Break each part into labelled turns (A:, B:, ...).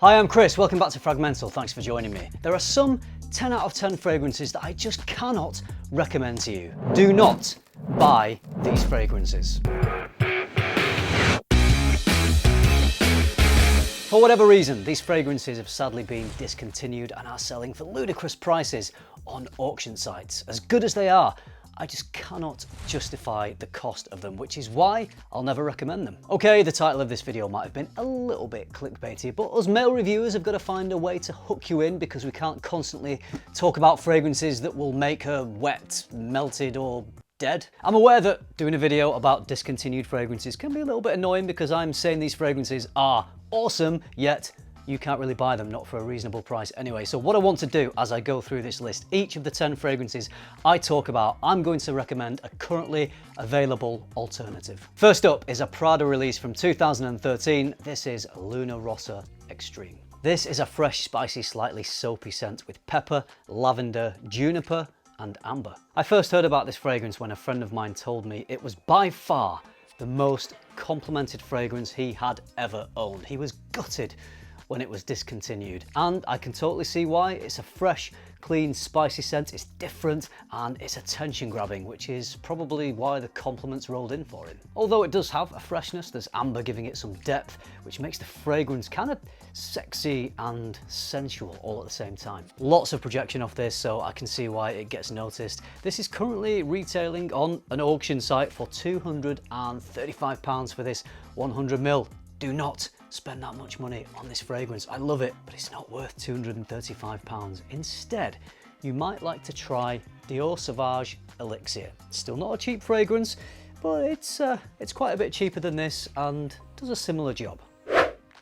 A: Hi, I'm Chris, welcome back to FRAG-MENTAL, thanks for joining me. There are some 10 out of 10 fragrances that I just cannot recommend to you. Do not buy these fragrances. For whatever reason, these fragrances have sadly been discontinued and are selling for ludicrous prices on auction sites. As good as they are, I just cannot justify the cost of them, which is why I'll never recommend them. Okay, the title of this video might have been a little bit clickbaity, but us male reviewers have got to find a way to hook you in because we can't constantly talk about fragrances that will make her wet, melted, or dead. I'm aware that doing a video about discontinued fragrances can be a little bit annoying because I'm saying these fragrances are awesome, yet you can't really buy them, not for a reasonable price anyway. So what I want to do as I go through this list, each of the 10 fragrances I talk about, I'm going to recommend a currently available alternative. First up is a Prada release from 2013. This is Luna Rossa Extreme. This is a fresh, spicy, slightly soapy scent with pepper, lavender, juniper, and amber. I first heard about this fragrance when a friend of mine told me it was by far the most complimented fragrance he had ever owned. He was gutted when it was discontinued, and I can totally see why. It's a fresh, clean, spicy scent, it's different, and it's attention grabbing, which is probably why the compliments rolled in for him. Although it does have a freshness, there's amber giving it some depth, which makes the fragrance kind of sexy and sensual all at the same time. Lots of projection off this, so I can see why it gets noticed. This is currently retailing on an auction site for £235 for this 100ml. Do not spend that much money on this fragrance. I love it, but it's not worth £235. Instead, you might like to try Dior Sauvage Elixir. Still not a cheap fragrance, but it's quite a bit cheaper than this and does a similar job.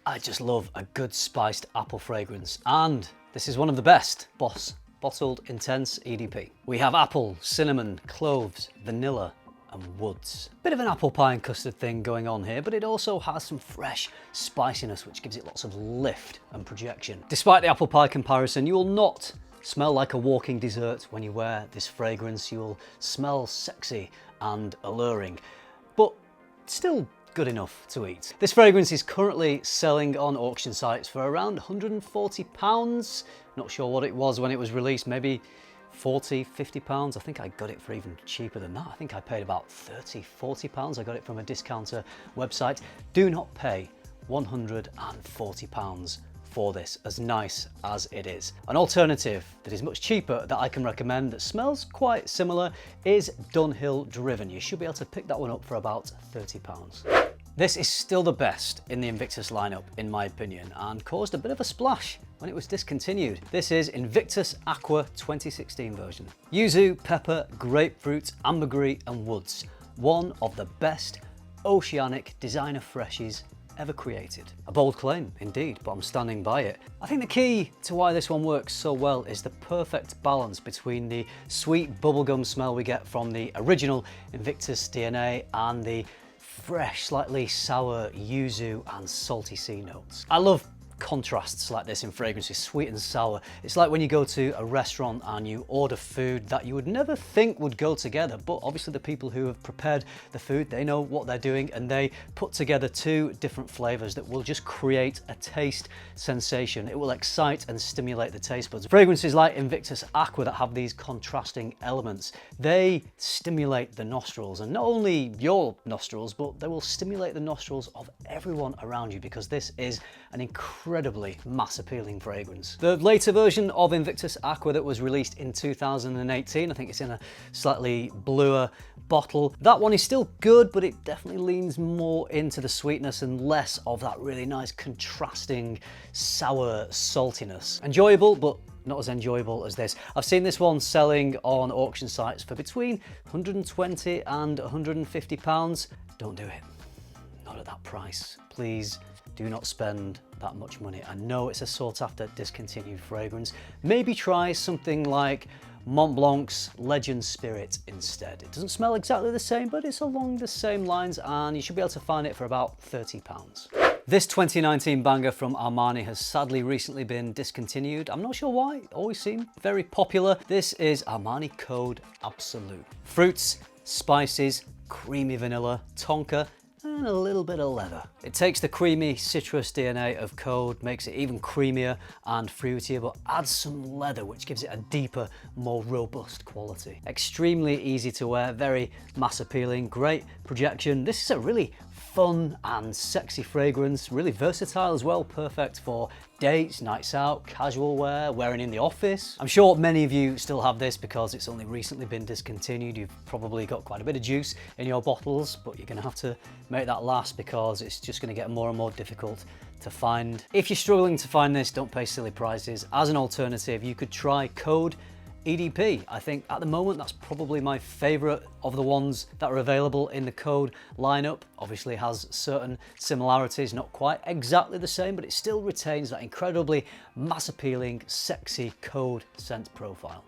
A: I just love a good spiced apple fragrance, and this is one of the best. Boss Bottled Intense EDP. We have apple, cinnamon, cloves, vanilla, and woods. Bit of an apple pie and custard thing going on here, but it also has some fresh spiciness which gives it lots of lift and projection. Despite the apple pie comparison, you will not smell like a walking dessert when you wear this fragrance. You will smell sexy and alluring, but still good enough to eat. This fragrance is currently selling on auction sites for around £140. Not sure what it was when it was released, maybe £40, £50. I think I got it for even cheaper than that. I think I paid about £30, £40. I got it from a discounter website. Do not pay £140 for this, as nice as it is. An alternative that is much cheaper that I can recommend that smells quite similar is Dunhill Driven. You should be able to pick that one up for about £30. This is still the best in the Invictus lineup, in my opinion, and caused a bit of a splash when it was discontinued. This is Invictus Aqua 2016 version. Yuzu, pepper, grapefruit, ambergris, and woods. One of the best oceanic designer freshies ever created. A bold claim, indeed, but I'm standing by it. I think the key to why this one works so well is the perfect balance between the sweet bubblegum smell we get from the original Invictus DNA and the fresh, slightly sour yuzu and salty sea notes. I love contrasts like this in fragrances, sweet and sour. It's like when you go to a restaurant and you order food that you would never think would go together, but obviously the people who have prepared the food, they know what they're doing, and they put together two different flavors that will just create a taste sensation. It will excite and stimulate the taste buds. Fragrances like Invictus Aqua that have these contrasting elements, they stimulate the nostrils, and not only your nostrils, but they will stimulate the nostrils of everyone around you, because this is an incredibly mass appealing fragrance. The later version of Invictus Aqua that was released in 2018, I think it's in a slightly bluer bottle. That one is still good, but it definitely leans more into the sweetness and less of that really nice contrasting sour saltiness. Enjoyable, but not as enjoyable as this. I've seen this one selling on auction sites for between £120 and £150. Don't do it. Not at that price. Please do not spend that much money. I know it's a sought after discontinued fragrance. Maybe try something like Mont Blanc's Legend Spirit instead. It doesn't smell exactly the same, but it's along the same lines, and you should be able to find it for about £30. This 2019 banger from Armani has sadly recently been discontinued. I'm not sure why, it always seemed very popular. This is Armani Code Absolu. Fruits, spices, creamy vanilla, tonka, and a little bit of leather. It takes the creamy citrus DNA of Code, makes it even creamier and fruitier, but adds some leather, which gives it a deeper, more robust quality. Extremely easy to wear, very mass appealing, great projection. This is a really fun and sexy fragrance, really versatile as well, perfect for dates, nights out, casual wear, wearing in the office. I'm sure many of you still have this because it's only recently been discontinued. You've probably got quite a bit of juice in your bottles, but you're gonna have to make that last because it's just gonna get more and more difficult to find. If you're struggling to find this, don't pay silly prices. As an alternative, you could try Code EDP. I think at the moment that's probably my favorite of the ones that are available in the Code lineup. Obviously it has certain similarities, not quite exactly the same, but it still retains that incredibly mass appealing, sexy Code scent profile.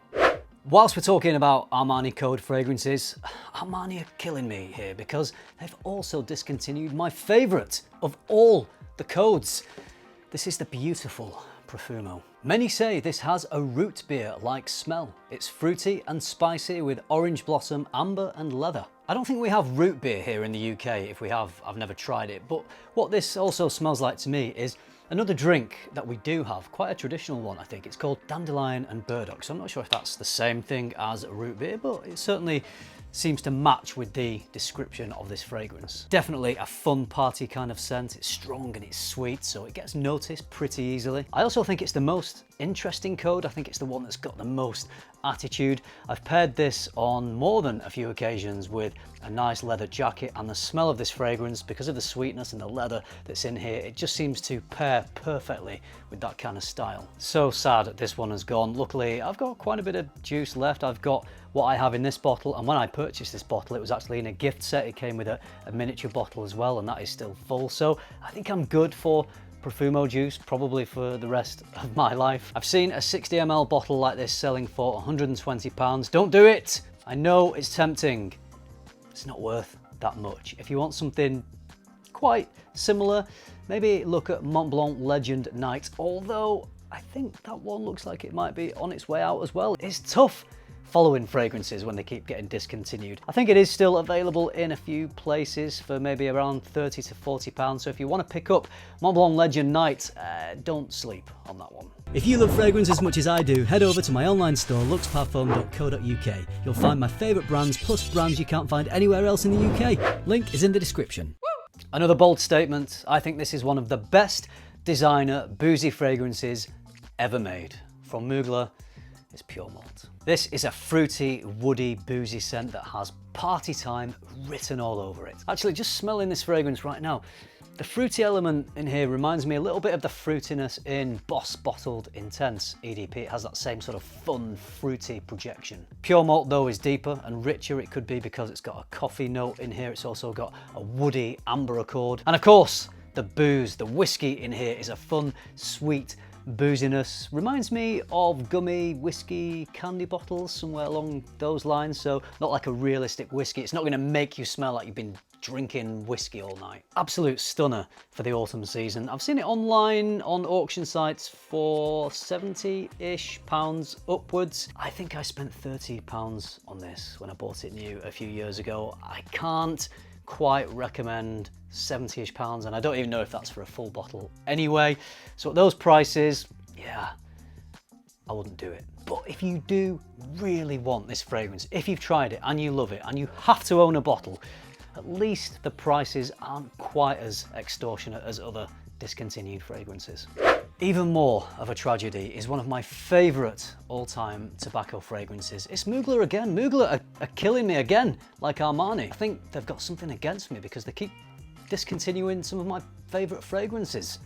A: Whilst we're talking about Armani Code fragrances, Armani are killing me here because they've also discontinued my favorite of all the Codes. This is the beautiful Profumo. Many say this has a root beer-like smell. It's fruity and spicy with orange blossom, amber and leather. I don't think we have root beer here in the UK. If we have, I've never tried it. But what this also smells like to me is another drink that we do have, quite a traditional one I think. It's called dandelion and burdock. So I'm not sure if that's the same thing as root beer, but it certainly seems to match with the description of this fragrance. Definitely a fun party kind of scent. It's strong and it's sweet, so it gets noticed pretty easily. I also think it's the most interesting Code. I think it's the one that's got the most attitude. I've paired this on more than a few occasions with a nice leather jacket, and the smell of this fragrance, because of the sweetness and the leather that's in here, it just seems to pair perfectly with that kind of style. So sad that this one has gone. Luckily, I've got quite a bit of juice left. I've got what I have in this bottle, and when I purchased this bottle it was actually in a gift set. It came with a miniature bottle as well, and that is still full, so I think I'm good for Profumo juice, probably for the rest of my life. I've seen a 60 ml bottle like this selling for £120. Don't do it! I know it's tempting. It's not worth that much. If you want something quite similar, maybe look at Mont Blanc Legend Night, although I think that one looks like it might be on its way out as well. It's tough following fragrances when they keep getting discontinued. I think it is still available in a few places for maybe around £30 to £40. So if you want to pick up Mont Blanc Legend Night, don't sleep on that one. If you love fragrance as much as I do, head over to my online store, luxparfum.co.uk. You'll find my favourite brands, plus brands you can't find anywhere else in the UK. Link is in the description. Another bold statement. I think this is one of the best designer boozy fragrances ever made. From Mugler, it's Pure Malt. This is a fruity, woody, boozy scent that has party time written all over it. Actually, just smelling this fragrance right now, the fruity element in here reminds me a little bit of the fruitiness in Boss Bottled Intense EDP. It has that same sort of fun, fruity projection. Pure Malt though is deeper and richer. It could be because it's got a coffee note in here. It's also got a woody amber accord. And of course, the booze, the whiskey in here is a fun, sweet booziness. Reminds me of gummy whiskey candy bottles, somewhere along those lines. So not like a realistic whiskey. It's not going to make you smell like you've been drinking whiskey all night. Absolute stunner for the autumn season. I've seen it online on auction sites for £70-ish upwards. I think I spent £30 on this when I bought it new a few years ago. I can't quite recommend £70-ish, and I don't even know if that's for a full bottle anyway. So at those prices, yeah, I wouldn't do it. But if you do really want this fragrance, if you've tried it and you love it and you have to own a bottle, at least the prices aren't quite as extortionate as other discontinued fragrances. Even more of a tragedy is one of my favourite all-time tobacco fragrances. It's Mugler again. Mugler are killing me again, like Armani. I think they've got something against me because they keep discontinuing some of my favourite fragrances.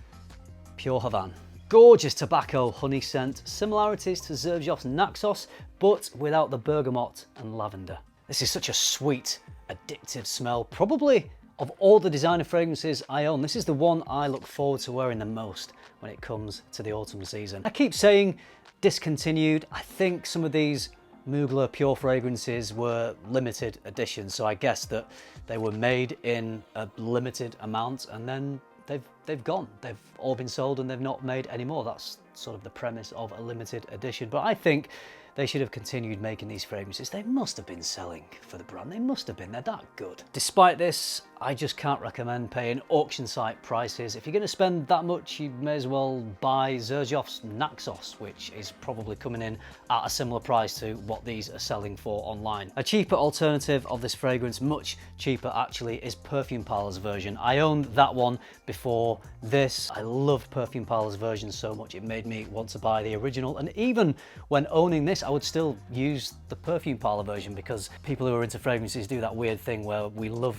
A: Pure Havane. Gorgeous tobacco honey scent, similarities to Xerjoff's Naxos, but without the bergamot and lavender. This is such a sweet, addictive smell. Probably of all the designer fragrances I own, this is the one I look forward to wearing the most when it comes to the autumn season. I keep saying discontinued. I think some of these Mugler Pure fragrances were limited editions, so I guess that they were made in a limited amount and then they've gone. They've all been sold and they've not made any more. That's sort of the premise of a limited edition. But I think they should have continued making these fragrances. They must have been selling for the brand. They must have been. They're that good. Despite this, I just can't recommend paying auction site prices. If you're going to spend that much, you may as well buy Xerjoff's Naxos, which is probably coming in at a similar price to what these are selling for online. A cheaper alternative of this fragrance, much cheaper actually, is Perfume Parlor's version. I owned that one before this. I loved Perfume Parlor's version so much, it made me want to buy the original. And even when owning this, I would still use the Perfume Parlor version, because people who are into fragrances do that weird thing where we love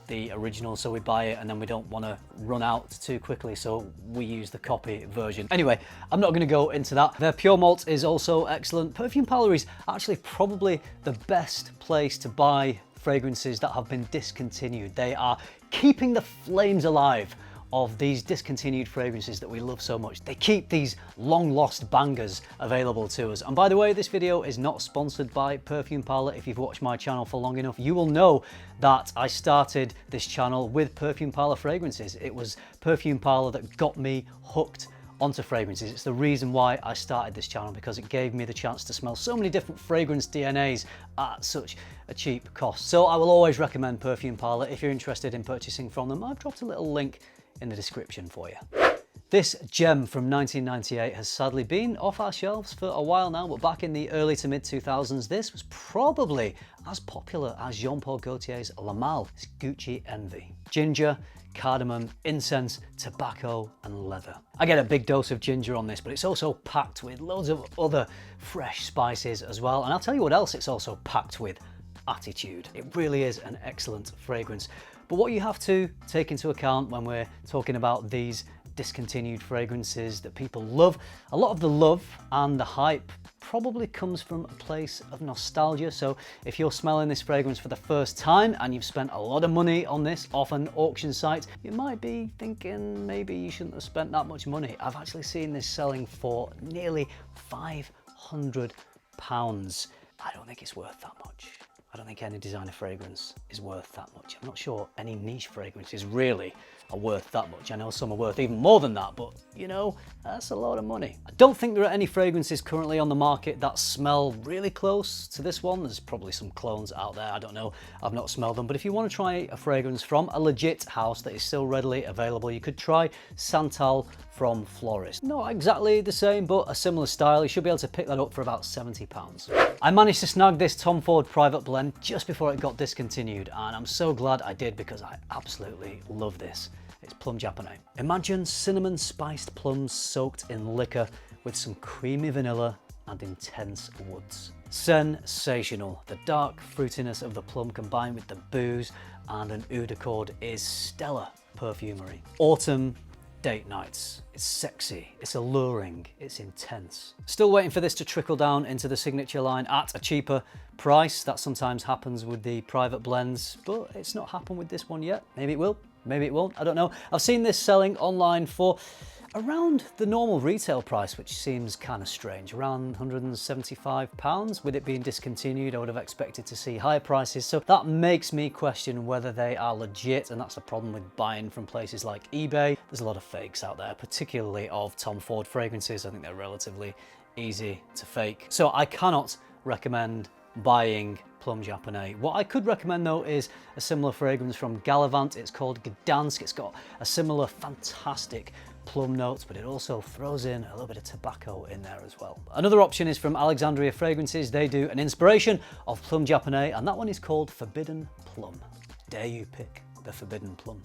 A: the original, so we buy it and then we don't want to run out too quickly, so we use the copy version. Anyway, I'm not going to go into that. Their Pure Malt is also excellent. Perfume Parlor is actually probably the best place to buy fragrances that have been discontinued. They are keeping the flames alive of these discontinued fragrances that we love so much. They keep these long lost bangers available to us. And by the way, this video is not sponsored by Perfume Parlor. If you've watched my channel for long enough, you will know that I started this channel with Perfume Parlor fragrances. It was Perfume Parlor that got me hooked onto fragrances. It's the reason why I started this channel, because it gave me the chance to smell so many different fragrance DNAs at such a cheap cost. So I will always recommend Perfume Parlor if you're interested in purchasing from them. I've dropped a little link in the description for you. This gem from 1998 has sadly been off our shelves for a while now, but back in the early to mid 2000s, this was probably as popular as Jean-Paul Gaultier's La Malle. It's Gucci Envy. Ginger, cardamom, incense, tobacco, and leather. I get a big dose of ginger on this, but it's also packed with loads of other fresh spices as well. And I'll tell you what else it's also packed with: attitude. It really is an excellent fragrance. But what you have to take into account when we're talking about these discontinued fragrances that people love, a lot of the love and the hype probably comes from a place of nostalgia. So if you're smelling this fragrance for the first time and you've spent a lot of money on this off an auction site, you might be thinking maybe you shouldn't have spent that much money. I've actually seen this selling for nearly £500. I don't think it's worth that much. I don't think any designer fragrance is worth that much. I'm not sure any niche fragrances really are worth that much. I know some are worth even more than that, but you know, that's a lot of money. I don't think there are any fragrances currently on the market that smell really close to this one. There's probably some clones out there, I don't know. I've not smelled them, but if you want to try a fragrance from a legit house that is still readily available, you could try SANTAL from Florist. Not exactly the same, but a similar style. You should be able to pick that up for about £70. I managed to snag this Tom Ford private blend just before it got discontinued, and I'm so glad I did, because I absolutely love this. It's Plum Japonais. Imagine cinnamon spiced plums soaked in liquor with some creamy vanilla and intense woods. Sensational. The dark fruitiness of the plum combined with the booze and an oud accord is stellar perfumery. Autumn date nights. It's sexy, it's alluring, it's intense. Still waiting for this to trickle down into the signature line at a cheaper price. That sometimes happens with the private blends, but it's not happened with this one yet. Maybe it will, maybe it won't, I don't know. I've seen this selling online for around the normal retail price, which seems kind of strange, around £175. With it being discontinued, I would have expected to see higher prices, so that makes me question whether they are legit, and that's the problem with buying from places like eBay. There's a lot of fakes out there, particularly of Tom Ford fragrances. I think they're relatively easy to fake, so I cannot recommend buying Plum Japonais. What I could recommend though is a similar fragrance from Gallivant. It's called Gdansk. It's got a similar fantastic plum notes, but it also throws in a little bit of tobacco in there as well. Another option is from Alexandria Fragrances. They do an inspiration of Plum Japonais, and that one is called Forbidden Plum. Dare you pick the Forbidden Plum?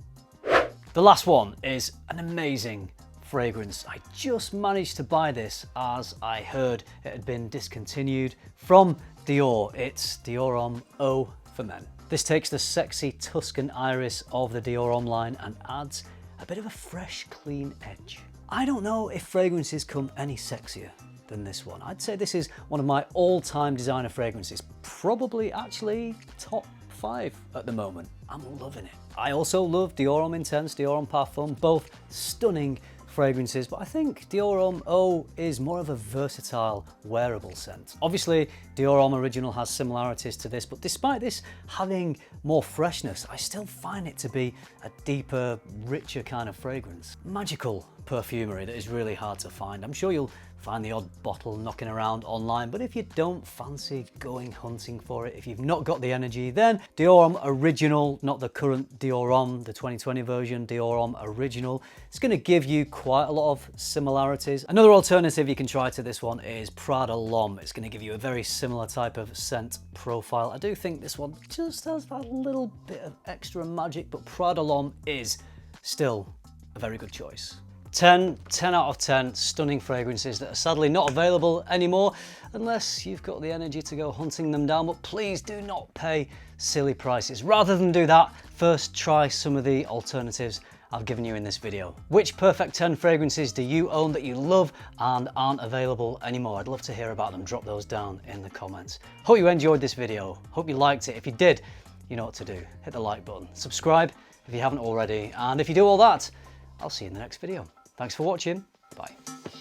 A: The last one is an amazing fragrance. I just managed to buy this as I heard it had been discontinued from Dior. It's Dior Homme Eau for men. This takes the sexy Tuscan iris of the Dior Homme line and adds a bit of a fresh, clean edge. I don't know if fragrances come any sexier than this one. I'd say this is one of my all-time designer fragrances, probably actually top 5 at the moment. I'm loving it. I also love Dior Homme Intense, Dior Homme Parfum, both stunning fragrances, but I think Dior Homme Eau is more of a versatile, wearable scent. Obviously, Dior Homme Original has similarities to this, but despite this having more freshness, I still find it to be a deeper, richer kind of fragrance. Magical perfumery that is really hard to find. I'm sure you'll find the odd bottle knocking around online, but if you don't fancy going hunting for it, if you've not got the energy, then Dior Homme Original, not the current Dior Homme, the 2020 version, Dior Homme Original, it's going to give you quite a lot of similarities. Another alternative you can try to this one is Prada L'Homme. It's going to give you a very similar type of scent profile. I do think this one just has that little bit of extra magic, but Prada L'Homme is still a very good choice. 10 out of 10 stunning fragrances that are sadly not available anymore unless you've got the energy to go hunting them down, but please do not pay silly prices. Rather than do that, first try some of the alternatives I've given you in this video. Which perfect 10 fragrances do you own that you love and aren't available anymore? I'd love to hear about them. Drop those down in the comments. Hope you enjoyed this video. Hope you liked it. If you did, you know what to do. Hit the like button. Subscribe if you haven't already. And if you do all that, I'll see you in the next video. Thanks for watching. Bye.